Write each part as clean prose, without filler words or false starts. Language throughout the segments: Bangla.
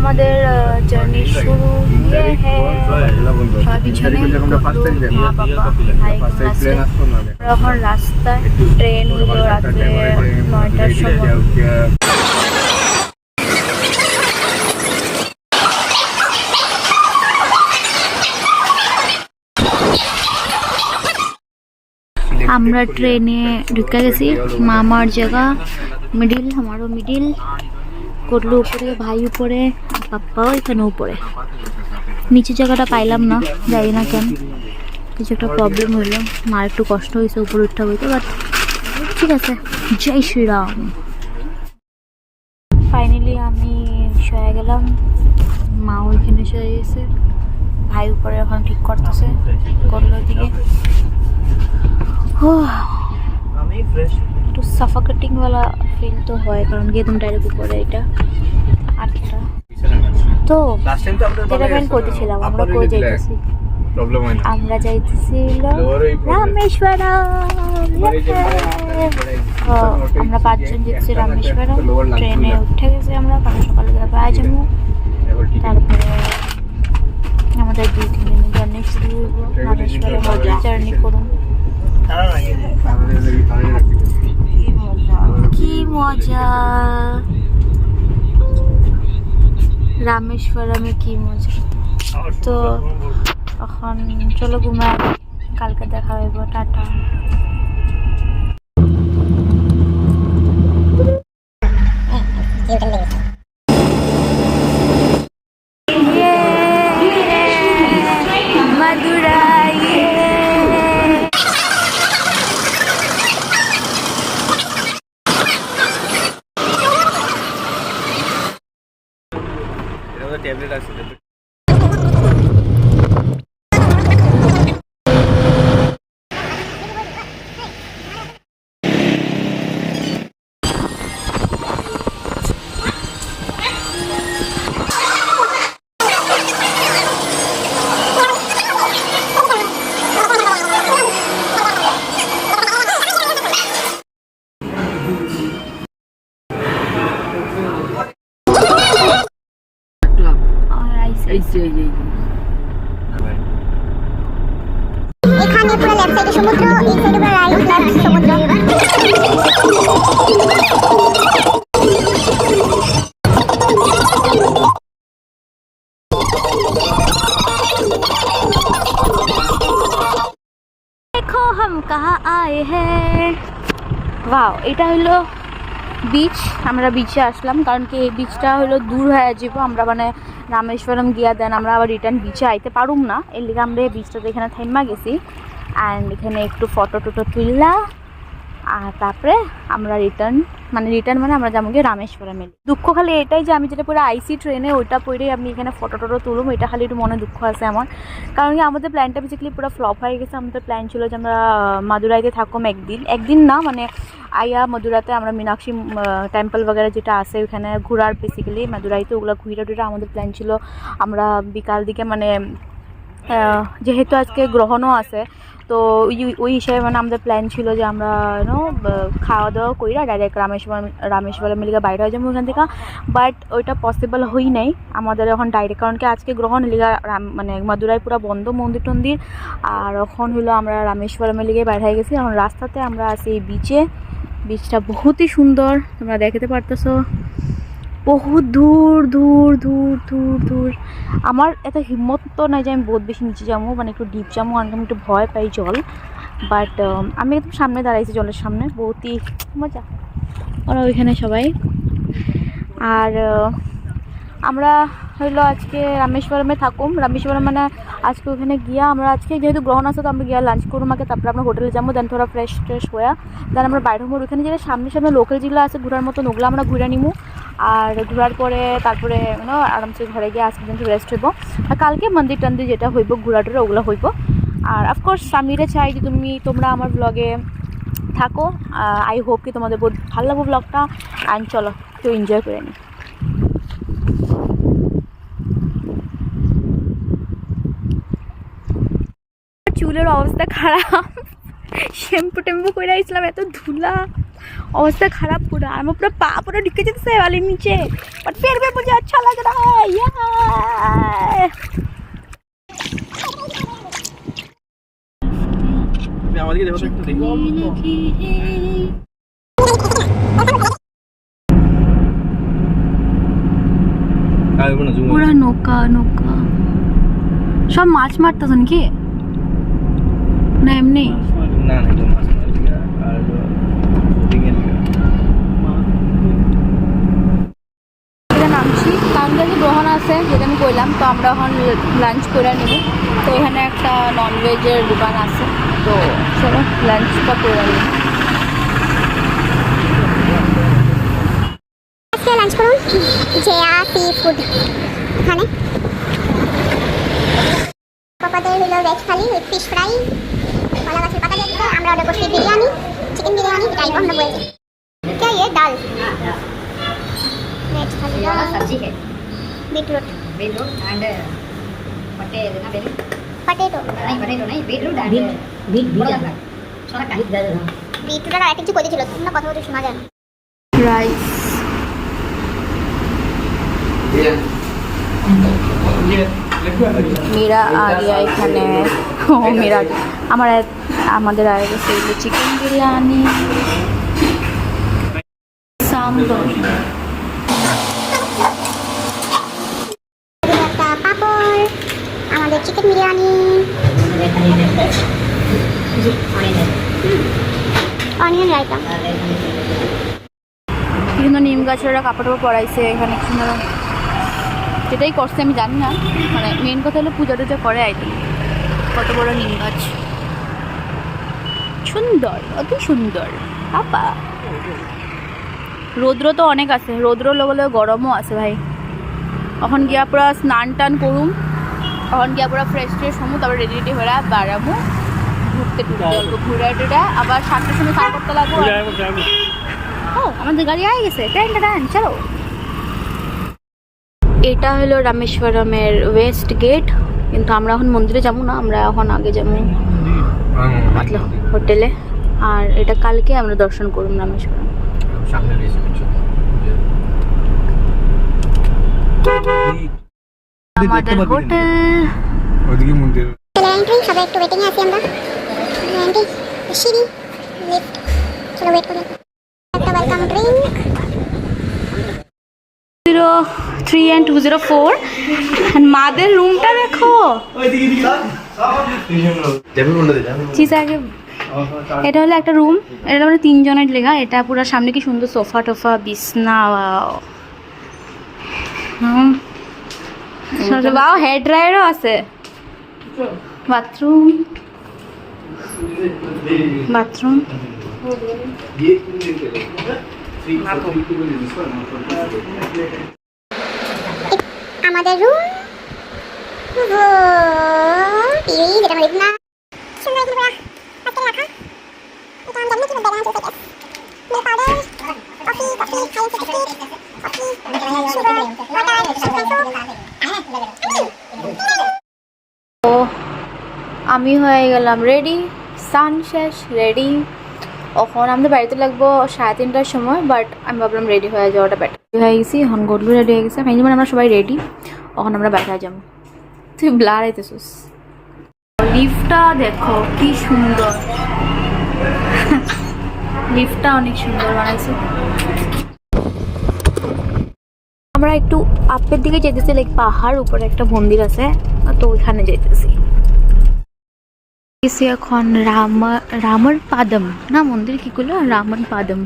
আমাদের জার্নি শুরু এখন রাস্তায় ট্রেন হলো রাত্রে 9টার সময়। আমরা ট্রেনে ঢুকে গেছি। মামার জায়গা মিডিল, আমারও মিডিল, করলো উপরে, ভাই উপরে, পাপ্পাও এখানে উপরে। নিচে জায়গাটা পাইলাম না, যাই না কেন, কিছু একটা প্রবলেম হইলো, মার একটু কষ্ট হয়েছে উপরে উঠতে হইতে, বাট ঠিক আছে। জয় শ্রীরাম। ফাইনালি আমি শুয়ে গেলাম, মা ওইখানে শুয়ে গেছে, ভাই উপরে এখন ঠিক করতেছে করলো দিকে। একটু সাফাকেটিং वाला ফিল তো হয়, কারণ গিয়ে তুমি ডাইরেক্ট উপরে। এটা আটটা তো টেরামেন্ট করতেছিলাম, আমরা কই যাইতেছি, আমরা যাইতেছি রামেশ্বরম। আমরা 5 জন যাচ্ছি রামেশ্বরম, ট্রেনে উঠে গেছি আমরা, কারণ সকালে যাবো যাবো। তারপরে আমাদের 2-3 দিনের জার্নি শুরু হইব, রামেশ্বরম জার্নি করুন। কি মজা রামেশ্বরমে, কি মজা। তো এখন চলো ঘুমাই, কালকে দেখা হইব, টাটা। ট্যাবলেট আছে। এখানে পুরো লেফট সাইডে সমুদ্র, এই সাইডে পুরো রাইট লেফট সমুদ্র। দেখো হাম কাহা আয়ে হ্যাঁ। ওয়াও, এটা হলো বিচ। আমরা বিচে আসলাম, কারণ কি এই বিচটা হলো দূর হয়ে যাব, আমরা মানে রামেশ্বরম গিয়া দেন আমরা আবার রিটার্ন বিচে আইতে পারুম না, এর লিগে আমরা এই বিচটাতে এখানে থাইমা গেছি। অ্যান্ড এখানে একটু ফটো টটো তুললা, আর তারপরে আমরা রিটার্ন মানে আমরা যাবো গিয়ে রামেশ্বরমে। দুঃখ খালি এটাই যে আমি যেটা পরে আইসি ট্রেনে, ওইটা পরেই আমি এখানে ফটো টটো তুলুম, এটা খালি একটু মনে দুঃখ আছে আমার। কারণ কি আমাদের প্ল্যানটা বেসিক্যালি পুরো ফ্লপ হয়ে গেছে। আমাদের প্ল্যান ছিল যে আমরা মাদুরাইতে থাকুম একদিন না, মানে আইয়া মদুরাতে আমরা মীনাক্ষী টেম্পল বগেরা যেটা আছে ওইখানে ঘোরার, বেসিক্যালি মাদুরাইতে ওগুলো ঘুরা টুরা আমাদের প্ল্যান ছিল। আমরা বিকাল দিকে মানে যেহেতু আজকে গ্রহণও আছে, তো ওই হিসাবে মানে আমাদের প্ল্যান ছিল যে আমরা খাওয়া দাওয়া কইরা ডাইরেক্ট রামেশ্বরম মিলিকা বাইরে হয়ে যাবো ওখান থেকে। বাট ওইটা পসিবল হই নাই আমাদের এখন ডাইরেক্ট, কারণ কি আজকে গ্রহণ লিগা মানে মাদুরাই পুরো বন্ধ মন্দির টন্দির। আর এখন হলো আমরা রামেশ্বরমের লিগে বাইরে হয়ে গেছি। এখন রাস্তাতে আমরা আছি এই বিচে। বিচটা বহুতই সুন্দর, তোমরা দেখতে পারতেছো, বহুত দূর দূর দূর দূর দূর। আমার এত হিম্মত তো নাই যে আমি বহুত বেশি নিচে যাবো, মানে একটু ডিপ যাবো, কারণ আমি একটু ভয় পাই জল। বাট আমি একদম সামনে দাঁড়াইছি জলের সামনে, বহুতই মজা। ওরা ওইখানে সবাই। আর আমরা হইলো আজকে রামেশ্বরমে থাকুম। রামেশ্বরম মানে আজকে ওখানে গিয়া আমরা আজকে যেহেতু গ্রহণ আছে, তো আমরা গিয়া লাঞ্চ করুম আগে, তারপরে আমরা হোটেলে যাবো, দেন থোড়া ফ্রেশ ট্রেশ হয়ে দেন আমরা বাইরে হবো। ওখানে যেটা সামনে সামনে লোকাল যেগুলো আছে ঘোরার মতন, ওগুলো আমরা ঘুরে নিবো। আর ঘোরার পরে তারপরে আরামসে ঘরে গিয়ে আজকে কিন্তু রেস্ট হইব। আর কালকে মন্দির টন্দির যেটা হইব ঘোরাটোরা ওগুলো হইব। আর অফকোর্স আমিরে চাই যে তোমরা আমার ব্লগে থাকো। আই হোপ কি তোমাদের বহুত ভালো লাগবে ব্লগটা। অ্যান্ড চলো একটু এনজয় করে নিই। চুলের অবস্থা খারাপ, শ্যাম্পু টেম্পু করে আসলাম, এত ধুলা। अवस्था खराब पूरा मैं पूरा पा पूरा ढुके जैसे वाले नीचे बट फिर भी मुझे अच्छा लग रहा है यार। আমাদেরকে দেখো তো একটু দেখো पूरा नौका नौका सब माछ मारতেছ নাকি না এমনি না না তো মাছ মারবি না আর বোটিং এর এটা নামছি কারণ যে গ্রহণ আছে যেটা আমি কইলাম তো আমরা এখন লাঞ্চ করে নেব তো এখানে একটা ননভেজের দোকান আছে তো চলো লাঞ্চটা করে নেব আজকে লাঞ্চ করুন জেয়া সি ফুড এখানে পাপাদের হলো veg thali with fish fry কলা গাছের পাতা দিয়ে দিতে আমরা অর্ডার করছি বিরিয়ানি চিকেন বিরিয়ানি টাইপ আমরা বলেছি क्या ये दाल वेज थाली सब्जी है beetroot beetroot and potato potato नहीं बीटरूट एंड बीट सोना का बीटरूट আর একটা কিছু কই দিছিল তোমরা কথা বলতে শোনা যায় না রাইস मेरा आ गया এখানে ও मेरा আমাদের आ গেছে চিকেন বিরিয়ানি সাম্বার একটা পাপড় আমাদের চিকেন বিরিয়ানি অনিয়ন রায়তা কিন্তু নিম গাছের কাপড় পরাইছে এখানে সুন্দর সেটাই করছে আমি জানি না মানে মেন কথা হলো পূজা টুজা করে আই থিঙ্ক কত বড় নিম গাছ সুন্দর অতি সুন্দর আপা রৌদ্র তো অনেক আছে রৌদ্র লগলে গরমও আছে ভাই এখন গিয়া পুরা স্নান টান করুম এখন গিয়া পুরা ফ্রেশ ট্রেশ হমু তারপর রেডি রেডি হয়ে বাড়াবো ঘুরতে টুরতে অল্প ঘুরে টুরে আবার 7টার সময় কাজ করতে লাগবো ও আমাদের গাড়ি আগে গেছে টান চলো এটা হলো রামেশ্বরমের ওয়েস্ট গেট কিন্তু আমরা এখন মন্দিরে যাবো না আমরা এখন আগে যাবো মতলব হোটেলে আর এটা কালকে আমরা দর্শন করুন রামেশ্বরম সামনে রয়েছে আমাদের হোটেল ওইদিকে মন্দির এন্ট্রি সবাই একটু ওয়েটিং এ আছি আমরা এন্ট্রি সিঁড়ি লিফট চলো ওয়েট করি একটা ওয়েলকাম ড্রিঙ্ক 03 and 204 and মাদের রুমটা দেখো চিজ আগে এটা হলো একটা রুম এটা মানে 3 জনের লেগা এটা পুরো সামনে কি সুন্দর সোফা টোফা বিছনা বাও হেয়ার ড্রায়ারও আছে বাথরুম আমাদের রুম টিভি যেটা আমরা দেখি না সুন্দর করে আজকে রাখা এটা আমরা জানি কি ব্যালেন্স হয়ে গেছে মিল্ক পাউডার কফি সুগার তো আমি হয়ে গেলাম রেডি সান শেষ রেডি এখন আমাদের বাড়িতে লাগবো 3:30টার সময় বাট আমি ভাবলাম রেডি হয়ে যাওয়াটা বেটার হয়ে গেছি এখন গোলু রেডি হয়ে গেছে ফাইনালি মানে আমরা সবাই রেডি এখন আমরা বাইরে যাবো তুই ব্লার আইতেছিস লিফটটা দেখো কি সুন্দর লিফটটা অনেক সুন্দর বানাইছে আমরা একটু আপের দিকে যেতেছি লাইক পাহাড় উপরে একটা মন্দির আছে তো ওইখানে যেতেছি এখন রামর পাদম না মন্দির কি করলো রামন পাদম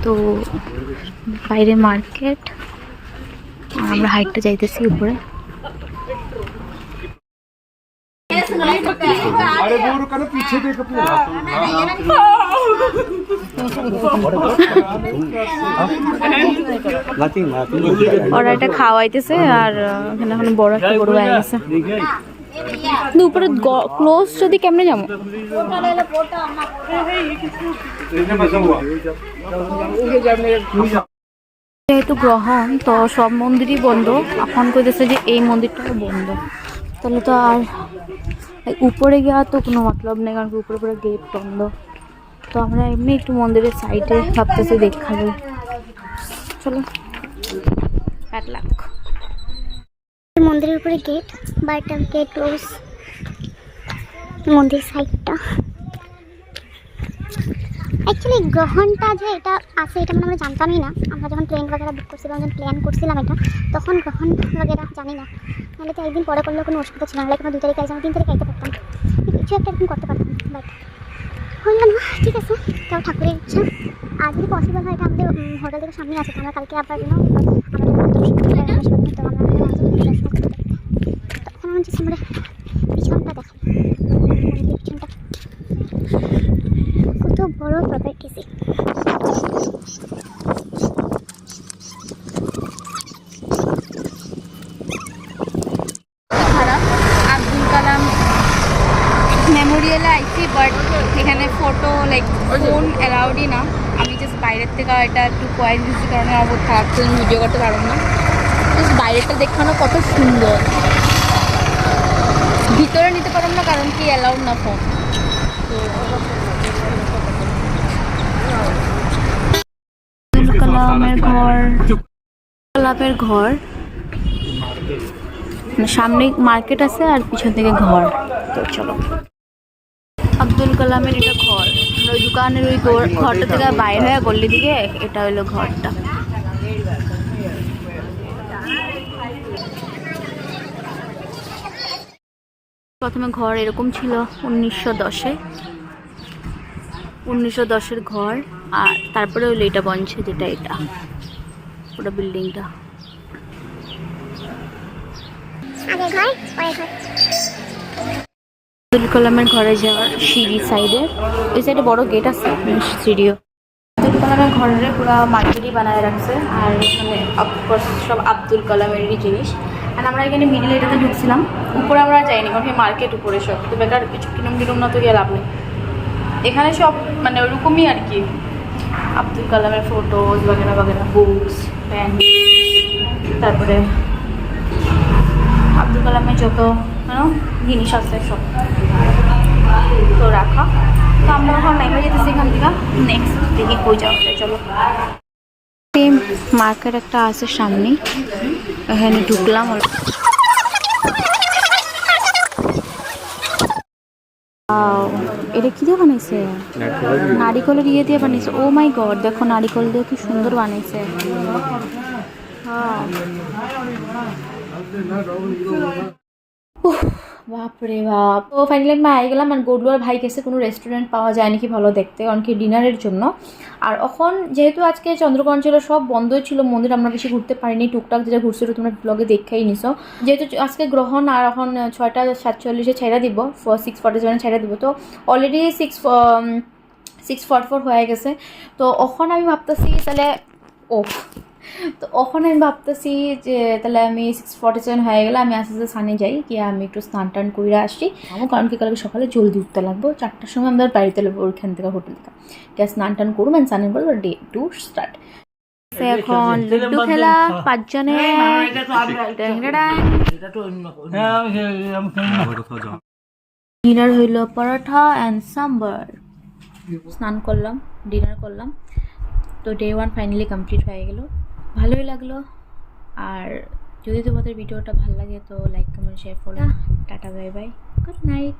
তো বাইরে মার্কেট আমরা হাইটটা যাইতেছি উপরে ওরা এটা খাওয়াইতেছে আর এখানে এখন বড় একটা গরু হয়ে গেছে কিন্তু উপরে ক্লোজ যদি কেমনে যাবো যেহেতু গ্রহণ তো সব মন্দিরই বন্ধ এখন কইতেছে যে এই মন্দিরটা বন্ধ তাহলে তো আর উপরে গিয়া তো কোনো মতলব নেই কারণ উপরে পুরো গেট বন্ধ তো আমরা এমনি একটু মন্দিরের সাইডে ভাবতেছি দেখাবো। চলো, ব্যাড লাক। মন্দিরের উপরে গেট, বাট গেট ক্লোজ। মন্দির সাইডটা অ্যাকচুয়ালি গ্রহণটা যে এটা আছে এটা আমরা জানতামই না। আমরা যখন প্লেন বগেরা বুক করছিলাম, যখন প্ল্যান করছিলাম এটা, তখন গ্রহণ বগেরা জানি না। নাহলে তো একদিন পরে করলেও কোনো অসুবিধা ছিল না। নাহলে কোনো 2 তারিখে একদম 3 তারিখে আইতে পারতাম, কিছু একটা একদিন করতে পারতাম, বাট হইল না। ঠিক আছে, তাও ঠাকুরের ইচ্ছা। আর যদি পসিবল হয় এটা আমাদের হোটেল থেকে সামনে আছে, তো আমরা কালকে আবার আমাদের দর্শন করতে হবে। তো আমরা দর্শন করতে দেখতে, তখন আমার জাস্ট আমরা পিছনটা দেখাই, পিছনটা কত বড় প্রপার্টি। খারাপ, আব্দুল কালাম মেমোরিয়ালে আইছি, বাট এখানে ফটো লাইক ফোন অ্যালাউডই না। আমি জাস্ট বাইরের থেকে এটা একটু কোয়াইট দিচ্ছি, কারণে আমার খারাপ ছিল, ভিডিও করতে পারবো না। জাস্ট বাইরেটা দেখানো কত সুন্দর, ভিতরে নিতে পারলাম না কারণ কি অ্যালাউড না ফোন। আব্দুল কালামের ঘর, কালামের ঘর সামনে মার্কেট আছে আর পিছন থেকে ঘর। তো চলো, আব্দুল কালামের এটা ঘর। ওই দোকানের ওই ঘরটা থেকে বাইরে হয়ে গল্লি দিকে এটা হলো ঘরটা। প্রথমে ঘর এরকম ছিল 1910-এ, 1910-এর ঘর। আর তারপরে হলো এটা বনছে, যেটা এটা পুরো বিল্ডিংটা। আব্দুল কালামের ঘরে যাওয়ার সিঁড়ি সাইডে, ওই সাইডে বড় গেট আছে, সিঁড়িও। আব্দুল কালামের ঘরের পুরো মার্কেটই বানায় রাখছে, আর এখানে অফকোর্স সব আব্দুল কালামেরই জিনিস। আর আমরা এখানে মিডিল এটাতে ঢুকছিলাম, উপরে আমরা যাইনি কারণ মার্কেট উপরে সব, তো বেকার কিছু কিনুম না তো গিয়ে লাভ নেই। এখানে সব মানে ওরকমই আর কি, আব্দুল কালামের ফটোজ বাগেরা বাগেরা, বুকস, পেন, তারপরে আব্দুল কালামের যত জিনিস আছে সব তো রাখা। তো আমরা এখন নেমে যেতেছি এখান থেকে, নেক্সট দেখি কই যাওয়া যায়। চলো, সেম মার্কেট একটা আছে সামনে, এখানে ঢুকলাম। এটা কি দিয়ে বানাইছে? নারিকলের ইয়ে দিয়ে বানিয়েছে। ও মাই গড, দেখো নারিকল দিয়ে কি সুন্দর বানাইছে। বাপরে বাপ। তো ফাইনালি আমি আই গেলাম, আর গডলু আর ভাই গেছে কোনো রেস্টুরেন্ট পাওয়া যায় নাকি ভালো দেখতে, কারণ কি ডিনারের জন্য। আর এখন যেহেতু আজকে চন্দ্রগ্রহণ ছিল, সব বন্ধই ছিল মন্দির, আমরা বেশি ঘুরতে পারিনি। টুকটাক যেটা ঘুরছিল তোমরা ব্লগে দেখেই নিছো। যেহেতু আজকে গ্রহণ, আর এখন 6:47 ছেড়ে দিব, 6:47 ছেড়ে দিব। তো অলরেডি 6:44 হয়ে গেছে। তো এখন আমি ভাবতেছি তাহলে তো ওখানে আমি ভাবতেছি যে তাহলে আমি 6:47 হয়ে গেলে আমি আস্তে আস্তে সানে যাই, গিয়ে আমি একটু স্নান টান করে আসি। কারণ কি কালকে সকালে জলদি উঠতে লাগবো, 4টার সময় আমরা বাড়িতে লাগবো ওইখান থেকে, হোটেল থেকে। গিয়ে স্নান টান করবো, মানে স্নান করবো, ডে টু স্টার্ট। এখন লুডু খেলা 5 জনে। ডিনার হইল পরোটা অ্যান্ড সাম্বার। স্নান করলাম, ডিনার করলাম। তো ডে 1 ফাইনালি কমপ্লিট হয়ে গেল, ভালোই লাগলো। আর যদি তোমাদের ভিডিওটা ভালো লাগে তো লাইক কমেন্ট শেয়ার করো। Tata bye bye, good night.